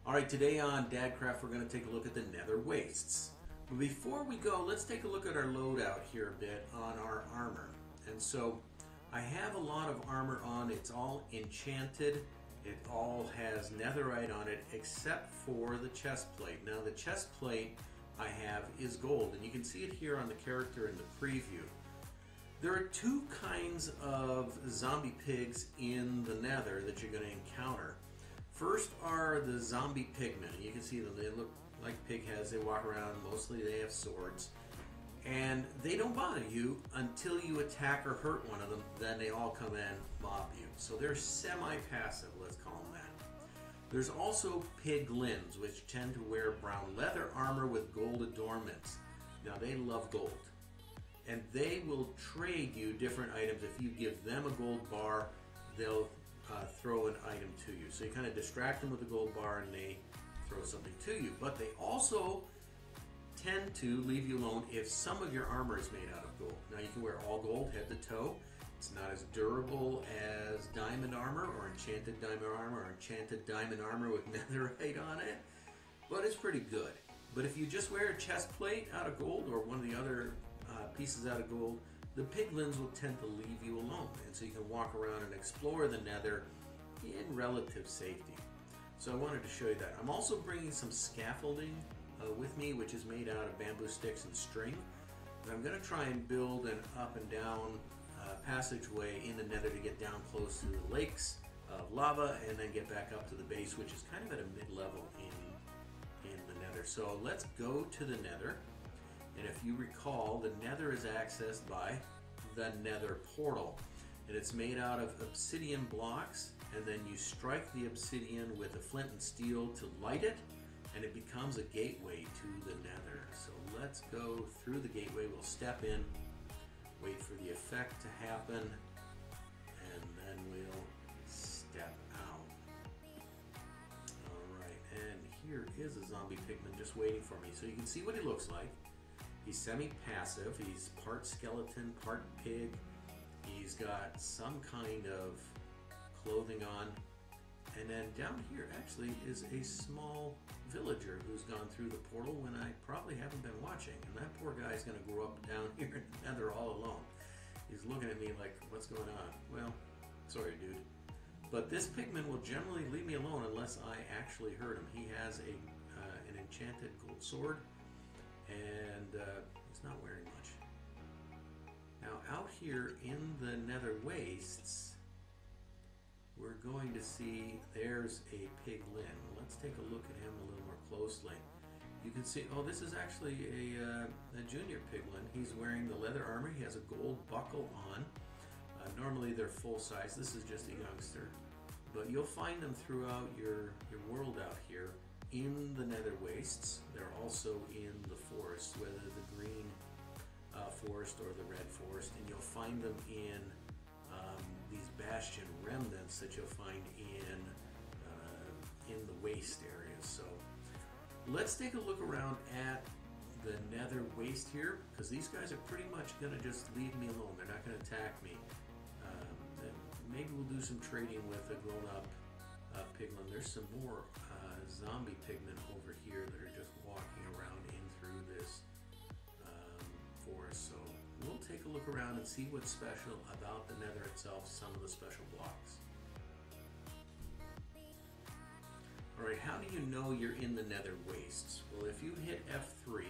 Alright, today on Dadcraft we're going to take a look at the Nether Wastes. But before we go, let's take a look at our loadout here a bit on our armor. And so, I have a lot of armor on, it's all enchanted, it all has netherite on it except for the chest plate. Now the chest plate I have is gold, and you can see it here on the character in the preview. There are two kinds of zombie pigs in the Nether that you're going to encounter. First are the zombie pigmen. You can see them, they look like pig heads, they walk around, mostly they have swords. And they don't bother you until you attack or hurt one of them, then they all come in and mob you. So they're semi-passive, let's call them that. There's also piglins, which tend to wear brown leather armor with gold adornments. Now they love gold. And they will trade you different items. If you give them a gold bar, they'll throw an item to you. So you kind of distract them with a gold bar and they throw something to you. But they also tend to leave you alone if some of your armor is made out of gold. Now you can wear all gold head to toe. It's not as durable as diamond armor or enchanted diamond armor with netherite on it, but it's pretty good. But if you just wear a chest plate out of gold or one of the other pieces out of gold, the piglins will tend to leave you alone, and so you can walk around and explore the Nether in relative safety. So I wanted to show you that. I'm also bringing some scaffolding with me, which is made out of bamboo sticks and string. And I'm going to try and build an up and down passageway in the Nether to get down close to the lakes of lava and then get back up to the base, which is kind of at a mid-level in the Nether. So let's go to the Nether. And if you recall, the Nether is accessed by the Nether portal. And it's made out of obsidian blocks, and then you strike the obsidian with a flint and steel to light it, and it becomes a gateway to the Nether. So let's go through the gateway. We'll step in, wait for the effect to happen, and then we'll step out. Alright, and here is a zombie pigman just waiting for me. So you can see what he looks like. He's semi-passive, he's part skeleton, part pig. He's got some kind of clothing on. And then down here actually is a small villager who's gone through the portal when I probably haven't been watching. And that poor guy's gonna grow up down here in the Nether all alone. He's looking at me like, what's going on? Well, sorry dude. But this pigman will generally leave me alone unless I actually hurt him. He has an enchanted gold sword, and he's not wearing much. Now out here in the Nether Wastes, we're going to see there's a piglin. Let's take a look at him a little more closely. You can see, oh, this is actually a junior piglin. He's wearing the leather armor. He has a gold buckle on. Normally they're full size. This is just a youngster. But you'll find them throughout your world out here. In the Nether Wastes, they're also in the forest, whether the green forest or the red forest, and you'll find them in these bastion remnants that you'll find in the waste areas. So let's take a look around at the Nether Waste here, because these guys are pretty much going to just leave me alone. They're not going to attack me. Maybe we'll do some trading with a grown-up piglin. There's some more zombie pigmen over here that are just walking around in through this forest. So we'll take a look around and see what's special about the Nether itself, some of the special blocks. Alright, how do you know you're in the Nether Wastes? Well, if you hit F3,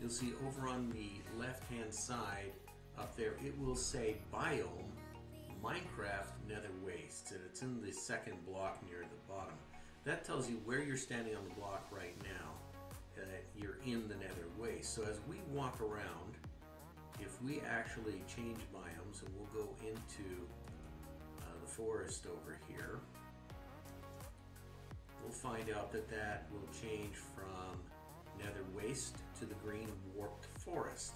you'll see over on the left-hand side up there, it will say biome Minecraft Nether Wastes, and it's in the second block near the bottom. That tells you where you're standing on the block right now, that you're in the Nether Waste. So as we walk around, if we actually change biomes, and we'll go into the forest over here, we'll find out that that will change from Nether Waste to the green warped forest.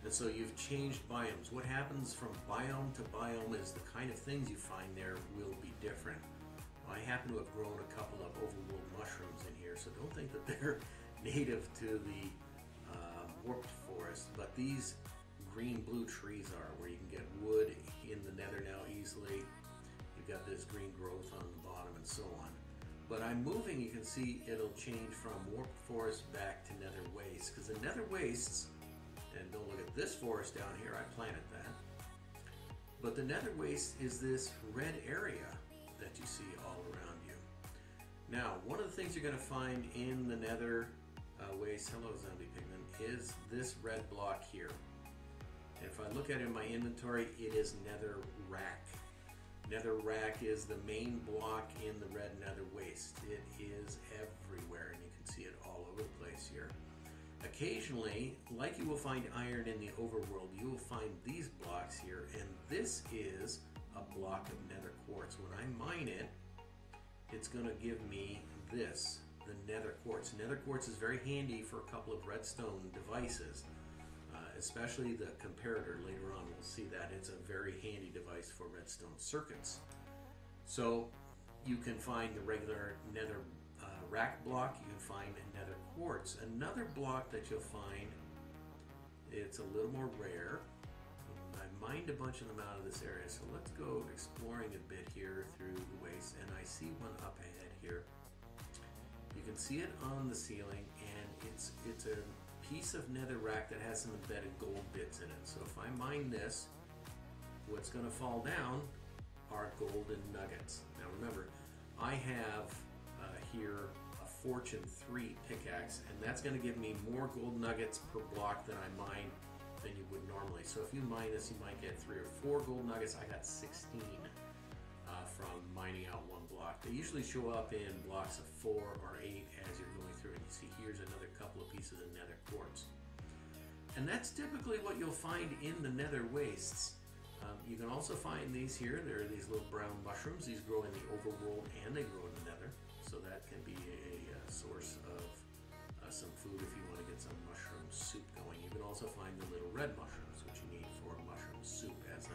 And so you've changed biomes. What happens from biome to biome is the kind of things you find there will be different. I happen to have grown a couple of overworld mushrooms in here, so don't think that they're native to the warped forest, but these green-blue trees are, where you can get wood in the Nether now easily. You've got this green growth on the bottom and so on. But I'm moving, you can see it'll change from warp forest back to nether wastes, because the nether wastes, and don't look at this forest down here, I planted that, but the nether waste is this red area that you see all around you. Now, one of the things you're going to find in the nether waste, hello zombie pigman, is this red block here. And if I look at it in my inventory, it is netherrack. Netherrack is the main block in the red nether waste. It is everywhere, and you can see it all over the place here. Occasionally, like you will find iron in the overworld, you will find these blocks here, and this is a block of nether quartz. When I mine it, it's going to give me this, the nether quartz. Nether quartz is very handy for a couple of redstone devices, especially the comparator. Later on we'll see that it's a very handy device for redstone circuits. So you can find the regular nether rack block, you can find nether quartz. Another block that you'll find, it's a little more rare. I mined a bunch of them out of this area, so let's go exploring a bit here through the waste, and I see one up ahead here. You can see it on the ceiling, and it's a piece of netherrack that has some embedded gold bits in it. So if I mine this, what's going to fall down are golden nuggets. Now remember, I have here a Fortune 3 pickaxe, and that's going to give me more gold nuggets per block that I mine than you would normally. So if you mine this, you might get 3 or 4 gold nuggets. I got 16 from mining out one block. They usually show up in blocks of 4 or 8 as you're going through, and you see here's another couple of pieces of nether quartz. And that's typically what you'll find in the nether wastes. You can also find these here. There are these little brown mushrooms. These grow in the overworld and they grow in the nether. So that can be a source of some food if you want to get some mushroom soup going. You can also find the little red mushrooms, which you need for mushroom soup as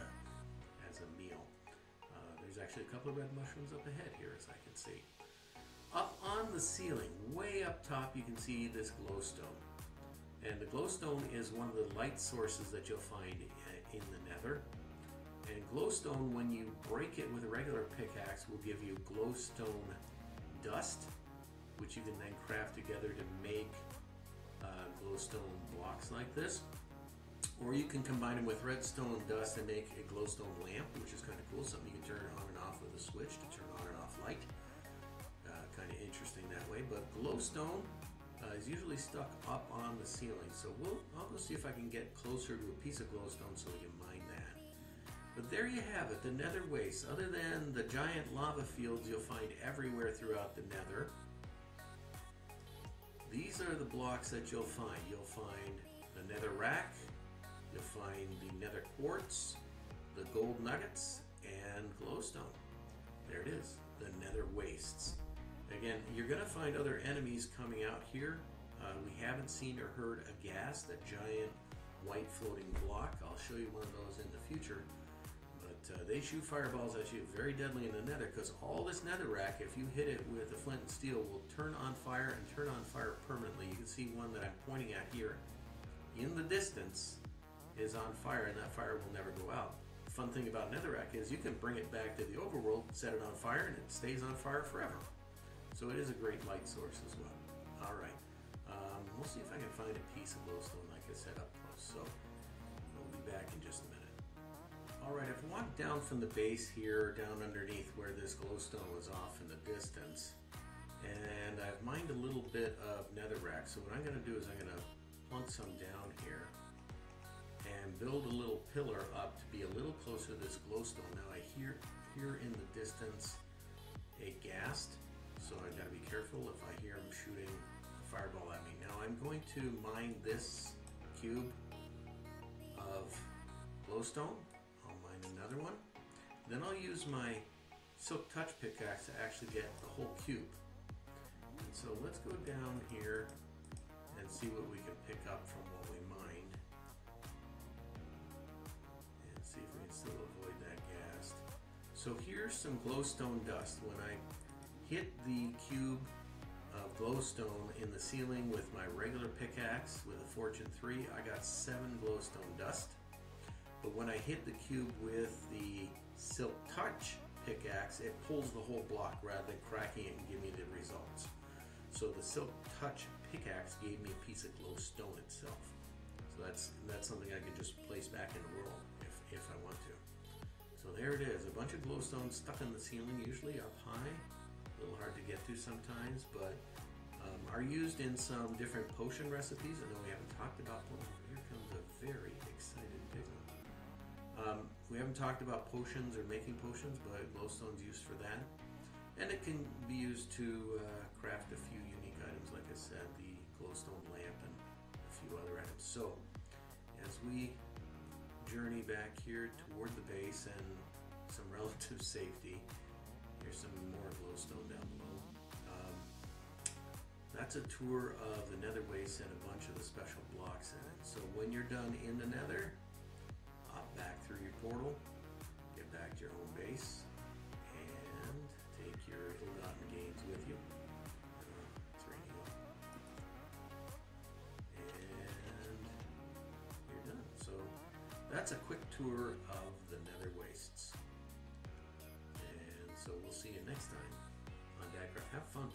a meal. There's actually a couple of red mushrooms up ahead here, as I can see. Up on the ceiling, way up top, you can see this glowstone. And the glowstone is one of the light sources that you'll find in the nether. And glowstone, when you break it with a regular pickaxe, will give you glowstone dust, which you can then craft together to make glowstone blocks like this. Or you can combine them with redstone dust and make a glowstone lamp, which is kind of cool, something you can turn on and off with a switch to turn on and off light. Kind of interesting that way, but glowstone is usually stuck up on the ceiling. So I'll go see if I can get closer to a piece of glowstone so we can mine that. But there you have it, the nether wastes. Other than the giant lava fields you'll find everywhere throughout the nether, these are the blocks that you'll find. You'll find the netherrack, you'll find the nether quartz, the gold nuggets, and glowstone. There it is, the nether wastes. Again, you're going to find other enemies coming out here. We haven't seen or heard a ghast, that giant white floating block. I'll show you one of those in the future. But they shoot fireballs at you, very deadly in the nether, because all this netherrack, if you hit it with a flint and steel, will turn on fire and turn on fire permanently. You can see one that I'm pointing at here in the distance is on fire, and that fire will never go out. The fun thing about netherrack is you can bring it back to the overworld, set it on fire, and it stays on fire forever. So it is a great light source as well. Alright, we'll see if I can find a piece of glowstone like I said up close. So we'll be back in just a minute. Alright, I've walked down from the base here, down underneath where this glowstone was off in the distance. And I've mined a little bit of netherrack. So what I'm going to do is I'm going to plunk some down here and build a little pillar up to be a little closer to this glowstone. Now I hear in the distance a ghast, so I've got to be careful if I hear him shooting a fireball at me. Now I'm going to mine this cube of glowstone. I'll mine another one. Then I'll use my silk touch pickaxe to actually get the whole cube. And so let's go down here and see what we can pick up from what we mined. And see if we can still avoid that ghast. So here's some glowstone dust. When I hit the cube of glowstone in the ceiling with my regular pickaxe with a Fortune 3, I got 7 glowstone dust. But when I hit the cube with the silk touch pickaxe, it pulls the whole block rather than cracking it and give me the results. So the Silk Touch pickaxe gave me a piece of glowstone itself. So that's something I can just place back in the world if I want to. So there it is, a bunch of glowstone stuck in the ceiling, usually up high. A little hard to get to sometimes, but are used in some different potion recipes. I know we haven't talked about them. Here comes a very excited Pigmen. We haven't talked about potions or making potions, but glowstone's used for that. And it can be used to craft a few unique items, like I said, the glowstone lamp and a few other items. So, as we journey back here toward the base and some relative safety, here's some more glowstone down below. That's a tour of the Nether Wastes and a bunch of the special blocks in it. So when you're done in the Nether, hop back through your portal, get back to your home base, and take your ill-gotten gains with you. It's raining out. And you're done. So that's a quick tour of the Nether Wastes. And so we'll see you next time on Dadcraft. Have fun